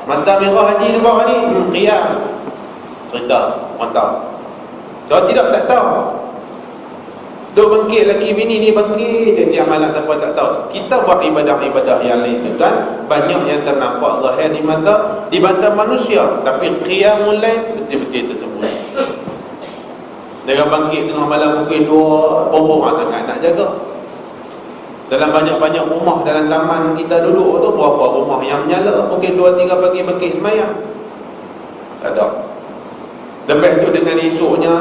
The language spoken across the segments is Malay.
Mata merah haji lepas ni qiyam. Cerita, mantap. Kalau tidak, tak tahu. Duk bangkit laki bini ni bangkit dia tiap malam tanpa tak tahu. Kita buat ibadah-ibadah yang lain tu kan, banyak yang ternampak zahir di mata manusia, tapi qiyamul lail betul-betul tersembunyi. Dia bangkit tengah malam pukul 2, berapa sangat nak jaga. Dalam banyak-banyak rumah dalam taman kita duduk tu, berapa rumah yang menyala pukul 2, 3 pagi bangkit sembahyang. Tak ada. Lepas tu dengan esoknya,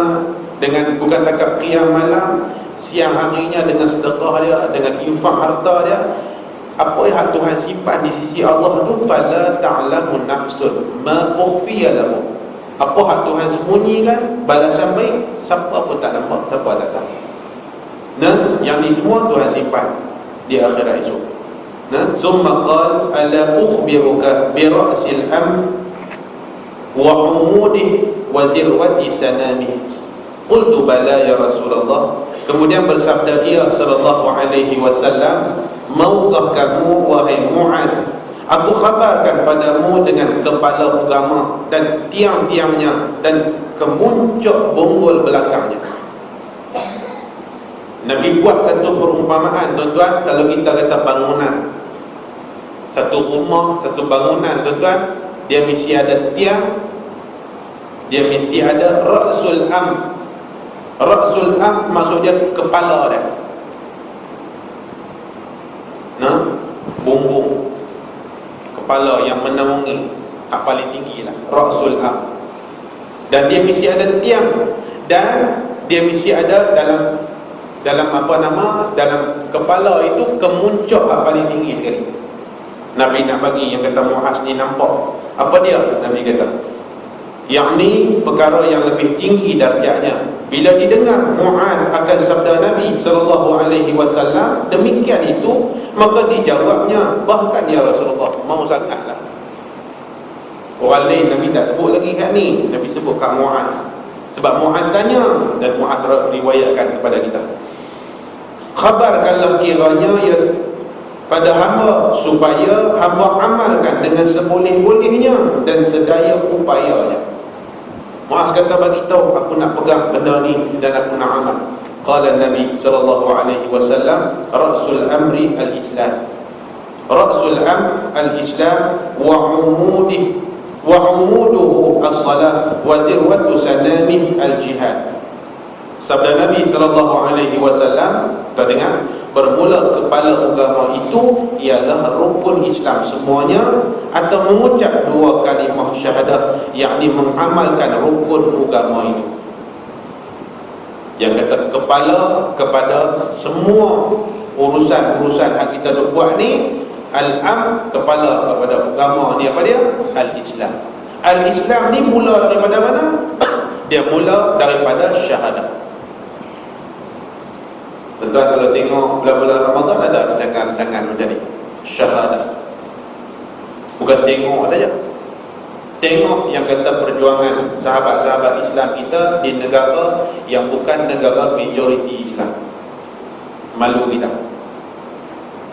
dengan bukan takat qiyam malam, siang harinya dengan sedekah dia, dengan infak harta dia, apa yang Tuhan simpan di sisi Allah tu, fala ta'lamu nafsun ma ukhfiya lahu. Apa hak Tuhan sembunyikan, balasan baik, siapa pun tak nampak, siapa tak tahu. Nah, yang ni semua Tuhan simpan di akhirat esok. Nah, summa qala ala ukhbiruka bi ra'sil am wa umudih wa zirwati sanamih. Qultu bala ya Rasulullah. Kemudian bersabda ia sallallahu alaihi wasallam, maukah kamu wahai Muaz, aku khabarkan padamu dengan kepala agama dan tiang-tiangnya dan kemuncak bonggol belakangnya. Nabi buat satu perumpamaan, tuan-tuan. Kalau kita kata bangunan, satu rumah, satu bangunan, tuan-tuan, dia mesti ada tiang, dia mesti ada ra'sul am. Ra'sul am maksudnya kepala dia. Nah, bumbung kepala yang menaungi, paling tinggi lah, ra'sul am. Dan dia mesti ada tiang, dan dia mesti ada dalam apa nama, dalam kepala itu kemuncak paling tinggi sekali. Nabi nak bagi yang kata Muaz ni nampak. Apa dia? Nabi kata, yakni perkara yang lebih tinggi darjatnya. Bila didengar Muaz akan sabda Nabi sallallahu alaihi wasallam demikian itu, maka dijawabnya, bahkan ya Rasulullah, mau sangatlah. Orang lain Nabi tak sebut lagi kat ni, Nabi sebut kat Muaz. Sebab Muaz tanya dan Muaz riwayatkan kepada kita. Khabarkanlah kiranya ya pada hamba, supaya hamba amalkan dengan seboleh-bolehnya dan sedaya upayanya. Muaz kata, bagi tahu, aku nak pegang benda ni dan aku nak amal. Qala Nabi sallallahu alaihi wasallam, ra'sul amri al-Islam. Ra'sul am al-Islam wa umuduhu as-salah wa zirwatu sanamih al-jihad. Sabda Nabi sallallahu alaihi wasallam, kita dengar, bermula kepala agama itu ialah rukun Islam semuanya, atau mengucap dua kalimah syahadah, yakni mengamalkan rukun agama itu. Yang kata kepala kepada semua urusan-urusan yang kita nak buat ni, al-am, kepala kepada agama ni apa dia? Al-Islam. Al-Islam ni mula daripada mana? Dia mula daripada syahadah. Tuan-tuan kalau tengok bulan-bulan Ramadan ada tangan macam ni, syahadah. Bukan tengok saja. Tengok yang kata perjuangan sahabat-sahabat Islam kita di negara yang bukan negara majoriti Islam. Malu kita.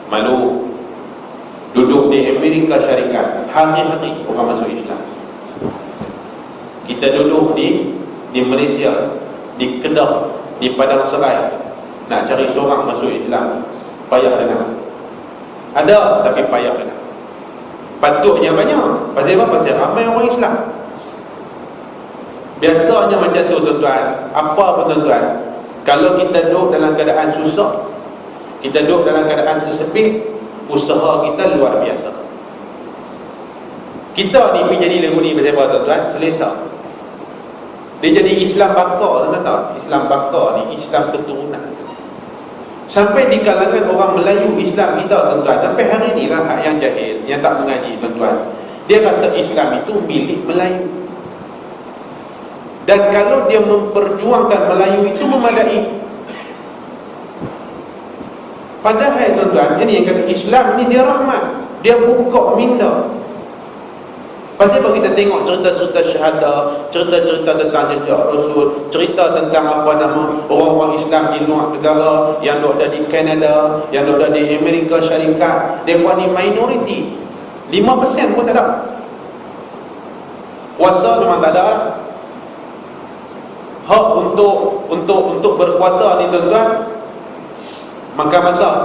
Malu. Duduk di Amerika Syarikat, hari-hari orang masuk Islam. Kita duduk di Malaysia, di Kedah, di Padang Serai, nak cari seorang masuk Islam, payah dengar. Ada, tapi payah dengar. Patutnya banyak. Pasal apa? Pasal ramai orang Islam. Biasanya macam tu, tuan-tuan. Apa pun, tuan-tuan, kalau kita duduk dalam keadaan susah, kita duduk dalam keadaan tersepit, usaha kita luar biasa. Kita ni pergi jadi lagu ni pasal apa, tuan-tuan? Selesa. Dia jadi Islam bakar, tuan-tuan tahu? Islam bakar ni Islam keturunan. Sampai di kalangan orang Melayu Islam kita, tuan-tuan, sampai hari ni lah yang jahil, yang tak mengaji, tuan-tuan, dia rasa Islam itu milik Melayu. Dan kalau dia memperjuangkan Melayu itu memadai. Padahal, tuan-tuan, ini yang kata Islam ni dia rahmat, dia buka minda. Pasal apa kita tengok cerita-cerita syahadah, cerita-cerita tentang jejak Rasul, cerita tentang apa nama orang-orang Islam di luar negara, yang ada di Kanada, yang ada di Amerika Syarikat. Mereka ni minoriti. 5% pun tak ada. Puasa memang tak ada lah. Hak untuk berpuasa ni tuan-tuan, makan masak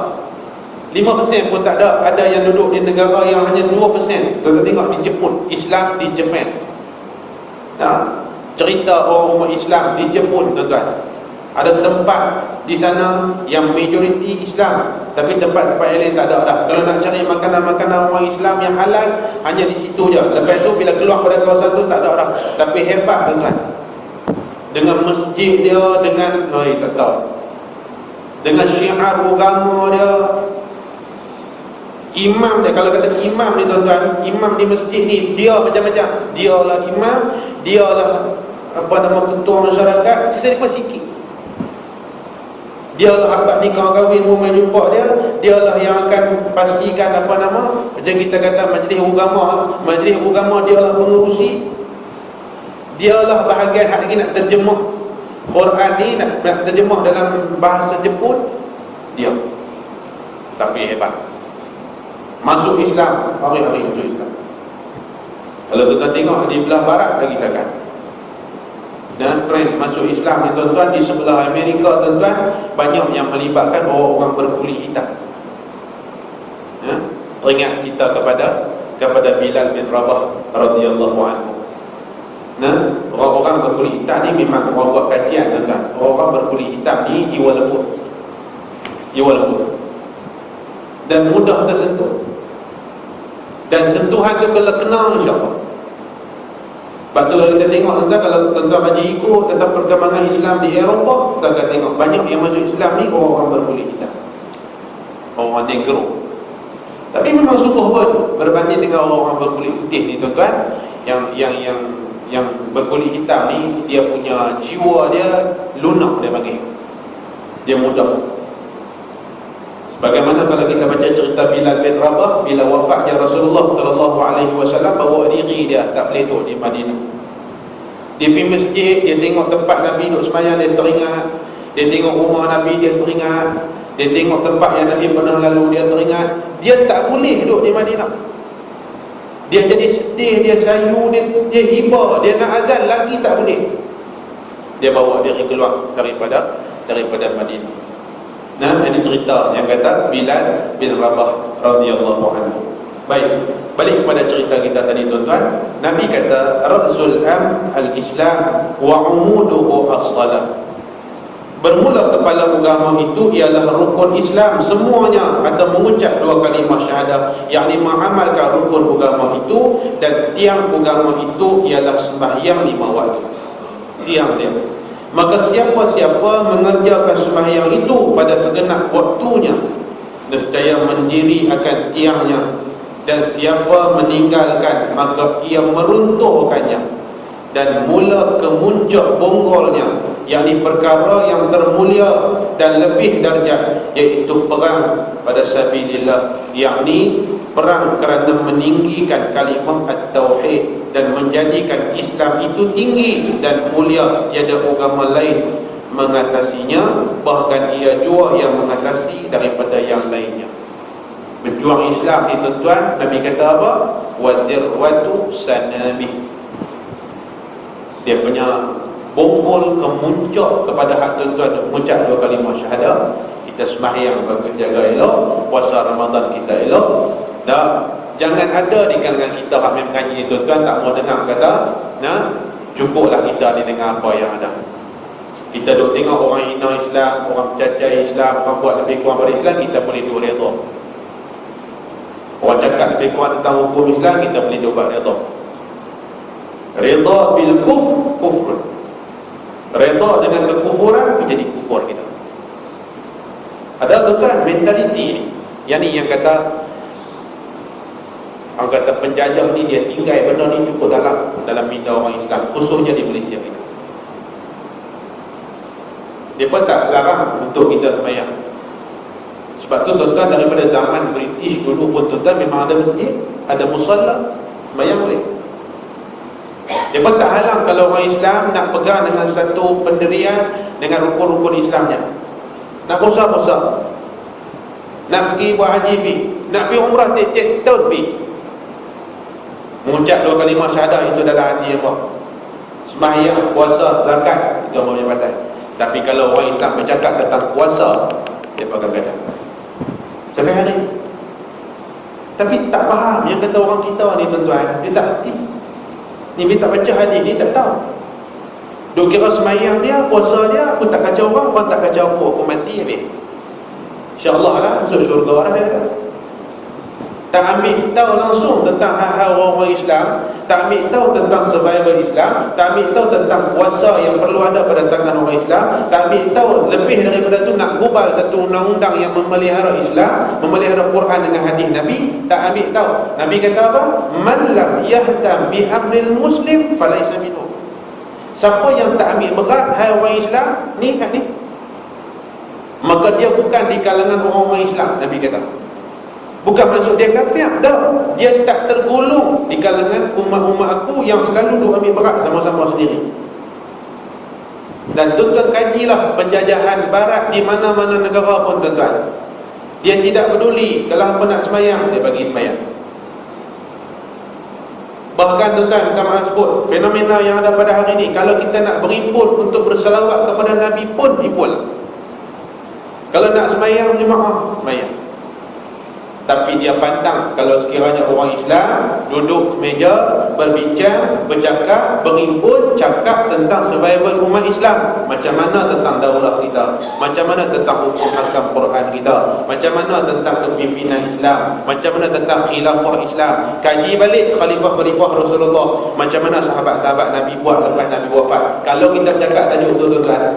5% pun tak ada. Ada yang duduk di negara yang hanya 2%. Tuan-tuan tengok di Jepun, Islam di Jepun. Cerita orang umat Islam di Jepun tuan-tuan. Ada tempat di sana yang majoriti Islam, tapi tempat-tempat yang lain tak ada dah. Kalau nak cari makanan-makanan orang Islam yang halal, hanya di situ je. Lepas tu bila keluar pada kawasan tu tak ada dah. Tapi hebat tuan-tuan, dengan masjid dia, dengan tak tahu, dengan syiar agama dia, imam dia. Kalau kata imam ni tuan-tuan, imam di masjid ni dia macam-macam. Dialah imam, dialah ketua masyarakat. Sisa dia sikit. Dialah akad nikah kahwin, rumah jumpa dia. Dialah yang akan pastikan macam kita kata majlis agama. Majlis agama dialah pengerusi. Dialah bahagian hak lagi nak terjemah Quran ni, nak terjemah dalam bahasa Jepun. Dia. Tapi hebat. Masuk Islam, hari-hari masuk Islam. Kalau kita tengok di belah barat lagi takkan. Dan trend masuk Islam ni tuan-tuan, di sebelah Amerika tuan-tuan, banyak yang melibatkan orang berkulit hitam. Teringat kita kepada Bilal bin Rabah radhiyallahu anhu. Orang-orang berkulit hitam ni memang orang buat kajian tuan-tuan. Orang berkulit hitam ni jiwa lembut. Jiwa lembut. Dan mudah tersentuh. Dan sentuhan tu kalau kenal, insya-Allah. Lepas tu kalau kita tengok tuan-tuan, kalau tuan-tuan baca ikut tentang perkembangan Islam di Eropah, kita akan tengok banyak yang masuk Islam ni orang berkulit hitam, orang negro. Tapi memang sungguh pun berbanding dengan orang berkulit putih ni tuan-tuan, yang berkulit hitam ni, dia punya jiwa dia lunak, dia panggil. Dia mudah. Bagaimana kalau kita baca cerita Bilal bin Rabah, bila wafatnya Rasulullah sallallahu alaihi wasallam, bawa diri dia tak boleh duduk di Madinah. Dia pergi masjid, dia tengok tempat Nabi duduk sembahyang, dia teringat. Dia tengok rumah Nabi, dia teringat. Dia tengok tempat yang Nabi pernah lalu, dia teringat. Dia tak boleh duduk di Madinah. Dia jadi sedih, dia sayu, dia hiba, dia nak azan lagi tak boleh. Dia bawa diri keluar daripada Madinah. Ini cerita yang kata Bilal bin Rabah radhiyallahu anhu. Baik, balik kepada cerita kita tadi tuan-tuan. Nabi kata Ra'sul al-Islam wa umuduhu as-salat. Bermula kepala agama itu ialah rukun Islam semuanya, atau mengucap dua kalimah syahadah, yakni mengamalkan rukun agama itu, dan tiang agama itu ialah sembahyang 5 waktu. Tiang dia. Maka siapa-siapa mengerjakan sembahyang itu pada segenap waktunya, nescaya mendiri akan tiangnya, dan siapa meninggalkan maka ia meruntuhkannya dan mula kemuncak bonggolnya, yakni perkara yang termulia dan lebih darjat, iaitu perang pada sabilillah, yakni perang kerana meninggikan kalimah at-tauhid dan menjadikan Islam itu tinggi dan mulia, tiada agama lain mengatasinya, bahkan ia jua yang mengatasi daripada yang lainnya. Berjuang Islam itu tuan, Nabi kata apa? Wadzirwatu sanamih. Dia punya bonggol kemuncak kepada hak tuan-tuan mengucap dua kalimah syahadah. Kita sembahyang bagus, jaga elok, puasa Ramadan kita elok. Jangan ada di kalangan kita hak main mengaji ni tuan-tuan tak mau dengar kata, cukuplah kita ni dengan apa yang ada. Kita duk tengok orang hina Islam, orang cacai Islam, orang buat lebih kurang pada Islam, kita boleh duk redha. Orang cakap lebih kurang tentang hukum Islam, kita boleh duk buat redha. Redha bil kufr. Redha dengan kekufuran menjadi kufur kita. Ada tuan mentaliti ni. Yang ni yang kata, orang kata penjajah ni dia tinggal benda ni cukup dalam minda orang Islam, khususnya di Malaysia kita. Dia pun tak larang untuk kita sembahyang. Sebab tu tuan-tuan, daripada zaman British dulu pun tuan-tuan memang ada masjid, ada musalla, sembahyang boleh. Dia pun tak halang kalau orang Islam nak pegang dengan satu pendirian, dengan rukun-rukun Islamnya. Nak puasa-puasa, nak pergi buat haji pergi, nak pergi umrah tiap-tiap tahun pergi. Mengucap 2 kalimah syahadah itu dalam hati apa? Sembahyang, puasa, zakat, itu apa punya pasal. Tapi kalau orang Islam bercakap tentang puasa, dia kadang-kadang sampai hari ini. Tapi tak faham yang kata orang kita ni tuan-tuan. Dia tak aktif. Ni dia tak baca hadis, dia tak tahu. Dia kira sembahyang dia, puasa dia, aku tak kacau orang tak kacau aku mati habis. InsyaAllah lah, masuk syurga lah dia kata. Tak ambil tahu langsung tentang hal-hal orang-orang Islam, tak ambil tahu tentang survival Islam, tak ambil tahu tentang puasa yang perlu ada pada tangan orang Islam, tak ambil tahu lebih daripada tu nak gubal satu undang-undang yang memelihara Islam, memelihara Quran dengan hadis Nabi, tak ambil tahu. Nabi kata apa? Man lam yahtam bi amril muslim falaysa minhu. Siapa yang tak ambil berat hal orang Islam ni, maka dia bukan di kalangan orang-orang Islam. Nabi kata bukan maksud dia kafir dah, dia tak tergolong di kalangan umat-umat aku yang selalu duk ambil berat sama-sama sendiri. Dan tuan-tuan kajilah penjajahan barat di mana-mana negara pun tuan-tuan, dia tidak peduli kalau apa nak semayang, dia bagi semayang. Bahkan tuan-tuan, kita maaf sebut fenomena yang ada pada hari ini, kalau kita nak berhimpun untuk berselawat kepada Nabi pun himpun lah. Kalau nak semayang jemaah, semayang. Tapi dia pantang kalau sekiranya orang Islam duduk semeja, berbincang, bercakap, berhimpun, cakap tentang survival umat Islam. Macam mana tentang daulah kita, macam mana tentang hukum hakam Quran kita, macam mana tentang kepimpinan Islam, macam mana tentang khilafah Islam. Kaji balik khalifah-khalifah Rasulullah, macam mana sahabat-sahabat Nabi buat lepas Nabi wafat. Kalau kita cakap tajuk tu tuan-tuan,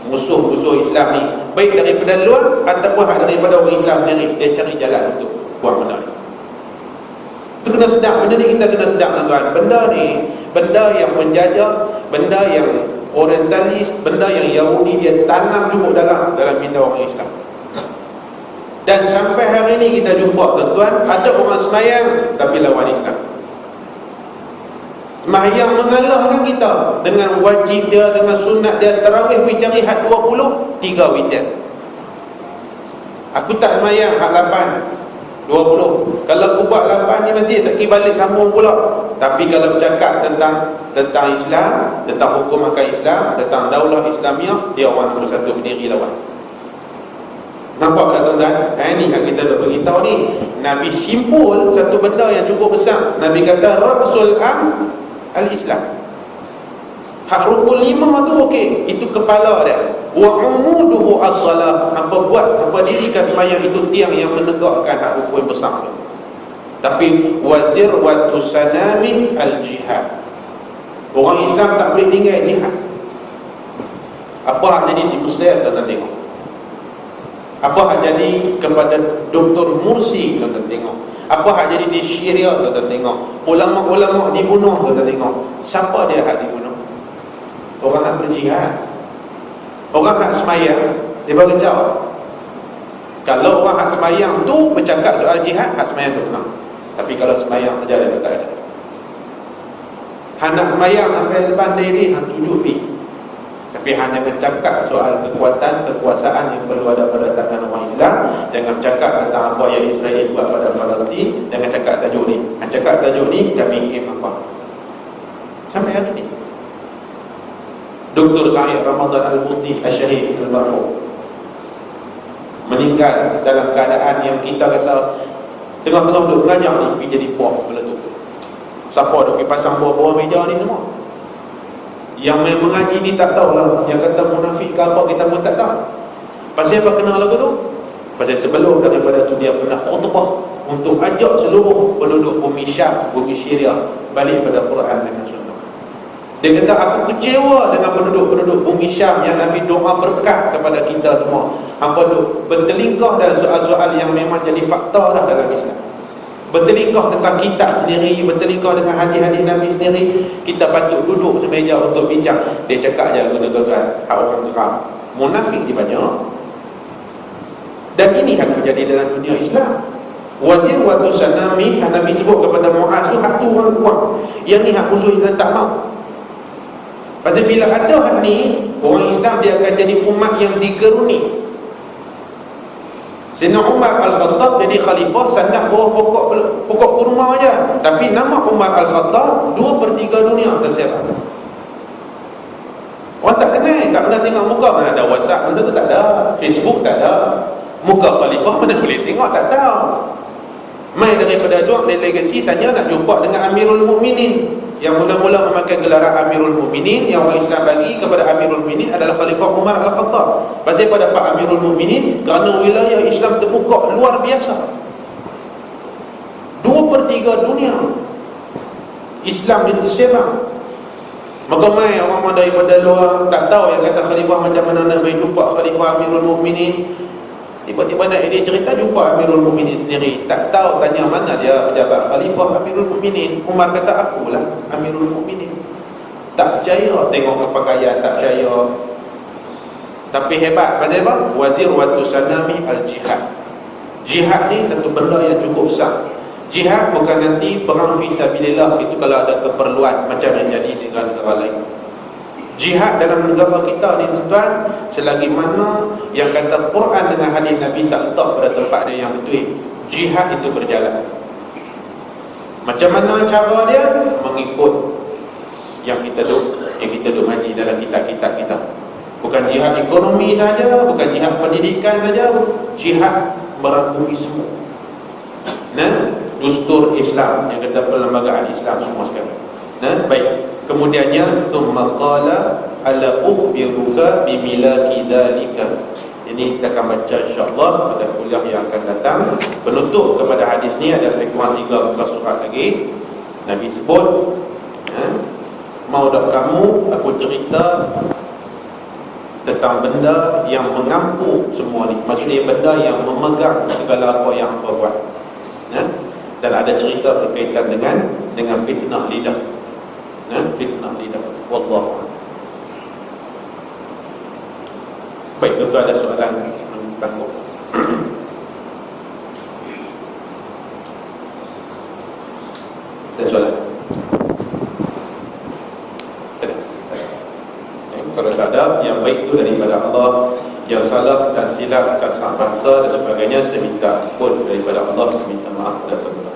musuh-musuh Islam ni, baik daripada luar ataupun daripada orang Islam sendiri, dia cari jalan untuk buang benda ni. Itu kena sedap, benda ni kita kena sedap tuan-tuan. Benda ni, benda yang menjajah, benda yang orientalis, benda yang Yahudi dia tanam cukup dalam minda orang Islam. Dan sampai hari ni kita jumpa tuan-tuan, ada orang semayang tapi lawan Islam. Semayang mengalahkan kita dengan wajib dia, dengan sunat dia. Tarawih pergi cari had 20, 3 witir. Aku tak semayang had 8, 20. Kalau aku buat 8 ni nanti tak pergi balik sambung pula. Tapi kalau bercakap tentang Islam, tentang hukum akan Islam, tentang daulah Islamiah, dia orang nombor 1 berdiri lawan. Nampak tak tuan-tuan? Ini yang kita dah beritahu ni. Nabi simpul satu benda yang cukup besar. Nabi kata Ra'sul Am Al-Islam. Hak rukun 5 tu okey, itu kepala dia. Wa umuduhu as-salah. Apa buat, apa dirikan sembahyang itu tiang yang menegakkan hak rukun besar tu. Tapi wazir wa tusanami al-jihad. Orang Islam tak boleh tinggal jihad. Apa hak jadi di Mesir tuan-tuan tengok. Apa hak jadi kepada Dr. Mursi tuan-tuan tengok. Apa hak jadi di Syria tuan-tuan tengok. Ulama-ulama dibunuh tuan-tuan tengok. Siapa dia hak dibunuh? Orang hak berjihad. Orang hak semayang, dia baru jawab. Kalau orang hak semayang tu bercakap soal jihad, hak semayang tu kena. Tapi kalau semayang saja dia tak ada. Hak nak semayang sampai depan diri, hak tujuh ni. Tapi hanya bercakap soal kekuasaan yang perlu ada pada tangan orang Islam. Jangan bercakap tentang apa yang Israel buat pada Palestin. Jangan cakap tajuk ni. Cakap tajuk ni, kami ingin apa. Sampai hari ni Dr. Syahid Ramadan Al-Muti Al-Syahid Al-Marhum meninggal dalam keadaan yang kita kata tengah-tengah duduk mengajar ni, pergi jadi puak meletup. Siapa duk pergi pasang bawah-bawah meja ni semua? Yang main mengaji ni tak tahulah. Yang kata munafik ke apa, kita pun tak tahu. Pasal apa kena lagu tu? Pasal sebelum daripada tu dia pernah khutbah untuk ajak seluruh penduduk bumi Syam, bumi Syria balik pada Quran dengan Sunnah. Dia kata aku kecewa dengan penduduk-penduduk bumi Syam yang Nabi doa berkat kepada kita semua. Hampa duk bertelingkah dalam soal-soal yang memang jadi fakta dah dalam Islam. Bertelingkah tentang kitab sendiri, bertelingkah dengan hadis-hadis Nabi sendiri. Kita patut duduk semeja untuk bincang. Dia cakap je tuan-tuan, hak orang geram. Munafik di banyak. Dan ini akan terjadi dalam dunia Islam. Wajib waktu sanami, Nabi sebut kepada Muaz tu, hak tu orang kuat. Yang ni hak musuh Islam tak mau. Pasal bila ada hak ni, orang Islam dia akan jadi umat yang digeruni. Sayyidina Umar Al-Khattab jadi khalifah sandak bawah pokok kurma aja, tapi nama Umar Al-Khattab 2/3 dunia tersebar. Orang tak kenal tengok muka. Mana ada WhatsApp, mana tu tak ada, Facebook tak ada, muka khalifah mana boleh tengok, tak tahu. Mai daripada dua delegasi tanya nak jumpa dengan Amirul Mukminin, yang mula-mula memakai gelaran Amirul Mukminin, yang orang Islam bagi kepada Amirul Mukminin adalah Khalifah Umar Al-Khattab. Pasal pada Pak Amirul Mukminin, kerana wilayah Islam terbuka luar biasa, 2/3 dunia Islam tersebar. Maka mai orang daripada luar tak tahu yang kata khalifah macam mana nak pergi jumpa Khalifah Amirul Mukminin. Tiba-tiba nak dia cerita jumpa Amirul Mukminin sendiri, tak tahu tanya mana dia pejabat Khalifah Amirul Mukminin. Umar kata akulah Amirul Mukminin. Tak percaya, tengok kepakaian tak percaya. Tapi hebat, pasal apa? Wazir watu sanami al-jihad. Jihad ni satu benda yang cukup besar. Jihad bukan nanti perang fi sabilillah, itu kalau ada keperluan macam yang jadi di negara lain. Jihad dalam negara kita ni tuan-tuan, selagi mana yang kata Quran dengan hadis Nabi tak letak pada tempatnya yang betul, jihad itu berjalan. Macam mana cara dia? Mengikut yang kita duk ngaji dalam kitab-kitab kita. Bukan jihad ekonomi saja, bukan jihad pendidikan saja, jihad merangkumi semua. Nah, dustur Islam yang kata perlembagaan Islam semua sekali. Nah, baik. Kemudiannya summa qala ala ukhbiruka bimilaki dzalika. Ini kita akan baca insya-Allah pada kuliah yang akan datang. Penutup kepada hadis ni adalah kurang 3 muka surat lagi. Nabi sebut, mau tak kamu aku cerita tentang benda yang mengampu semua ni. Maksudnya benda yang memegang segala apa yang hangpa buat. Dan ada cerita berkaitan dengan fitnah lidah. Fitnah lidah. Wallahu a'lam. Baik, itu ada soalan tangguh. Ada soalan? Kalau tak ada, yang baik itu daripada Allah, yang salah dan silap kesalahan bahasa dan sebagainya, saya minta ampun daripada Allah, saya minta maaf kepada tuan-tuan.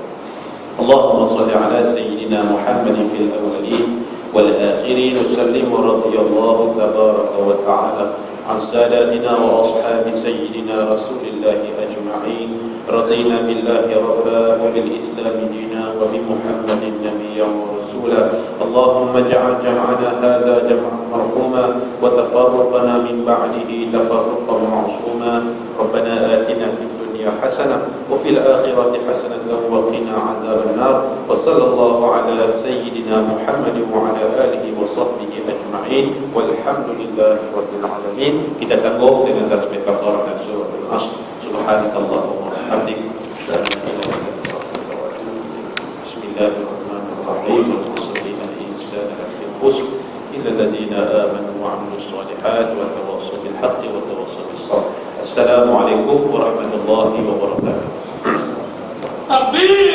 Allahumma salli ala sayyidina Muhammadin fil awwalin wal akhirin wa sallim wa radiyallahu tabaraka wa ta'ala an sadatina wa ashabi sayyidina Rasulillahi ajma'in. Radina billahi rabba wa bil islam dina wa bi Muhammadin nabiyyan wa rasula. Allahumma ja'al jam'ana hadha jam'an marhuma wa tafarraqana min ba'dihi tafarruqan ma'suma. Rabbana atina fid حسنة وفي الآخرة حسنة وقنا عذاب النار وصلى الله على سيدنا محمد وعلى آله وصحبه أجمعين والحمد لله رب العالمين. Kita tangguh dengan tasbih kafarah dan surah Al-Asr. Subhanakallahumma wa bihamdika asyhadu an la ilaha illa anta astaghfiruka wa atubu ilaik. Bismillahirrahmanirrahim. Al-muslimina insana lafi khusr illa alladhina amanu wa 'amilus solihat wa tawassaw bil haqqi wa tawassaw bis sabr. Assalamualaikum warahmatullahi wabarakatuh. Takbir.